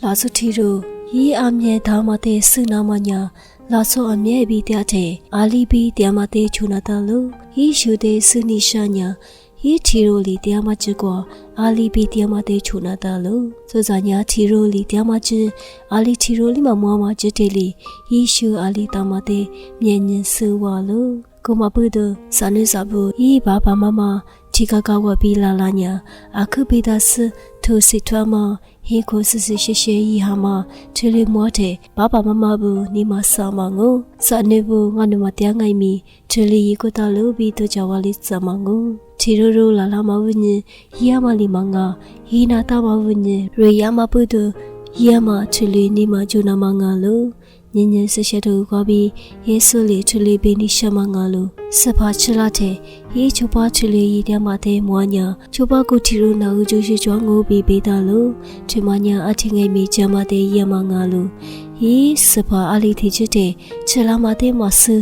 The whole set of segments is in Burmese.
拉苏提鲁伊阿咩达马的斯纳玛尼拉苏阿咩比嗲的阿里比嗲马的楚纳达鲁伊修的斯尼沙尼伊提鲁里嗲马之过阿里比嗲马的楚纳达鲁所在尼提鲁里嗲马之阿里提鲁里嘛摩马之地里伊修阿里达马的面人斯瓦鲁ကိုမပုဒစာနေစာဘူးဤဘာဘာမမတီကကဝပီလာလာညာအခုပိဒါစထိုစစ်ထွားမဟီကိုဆဆရှေရှေဤဟာမထေလီမောတဲ့ဘာဘာမမဘူးနီမဆာမငိုစာနေဘူးငါနမတရားငိုင်မီထေလီကိုတလူပြီးတော့ကြဝလိစမငိုချီရူလာလာမဝင်းရီယာမလီမငါဟီနာတာမဝင်းရေယာမပုဒရီယာမထေလီနီမဂျူနာမငါလို့ညင်ညင်ဆက်ဆက်တို့ကောပြီးယေဆုလီထလီပင်နိရှမငါလိုစဖာချလာတဲ့ယေချိုပါထလီရတဲ့မတဲ့မွားညာချိုပါကိုတီရိုနာဦးကျိုးရှိကျွမ်းငိုးပြီးပေးတာလို့ဒီမညာအထင်ငယ်မီကျမတဲ့ရမငါလိုယေစဖာအလီတီချစ်တဲ့ချလာမတဲ့မဆူ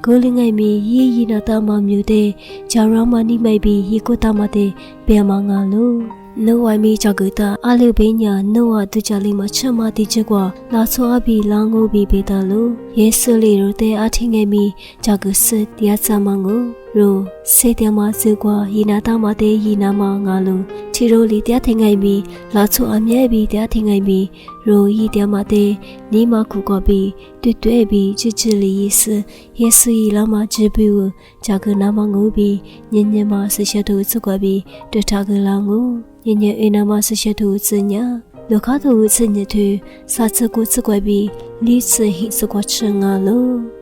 ကိုလငယ်မီယေယနာတာမမျိုးတဲ့ဂျာရမနီမိုက်ပြီးယေကိုတာမတဲ့ဘေမငါလိုနိုဝိုင်မီချောက်ကတာအလေဘိညာနိုဝတူချလီမချမတိချကွာလာဆောအဘီလောင်းငိုဘီပေတလူယေဆုလီရိုတဲ့အထင်ငယ်မီချောက်ကစတရားစမငိုရိုစေတမဇေကွာယနာတမတဲ့ယနာမငါလူချီရိုလီတရားထင်ငယ်မီလာဆောအမြဲဘီတရားထင်ငယ်မီရိုဤတရားမတဲ့နီမခုကောဘီတွေ့ဘီချစ်ချလီယေဆုဤလာမချဘီဝချောက်ကနာမငိုဘီညညမဆရှတုစကွာဘီတထကလာငိုညညအနာမဆရှတုစညာလောကတူစညတူစာချကုစကွာဘီလီစဟိစကွာချငါလော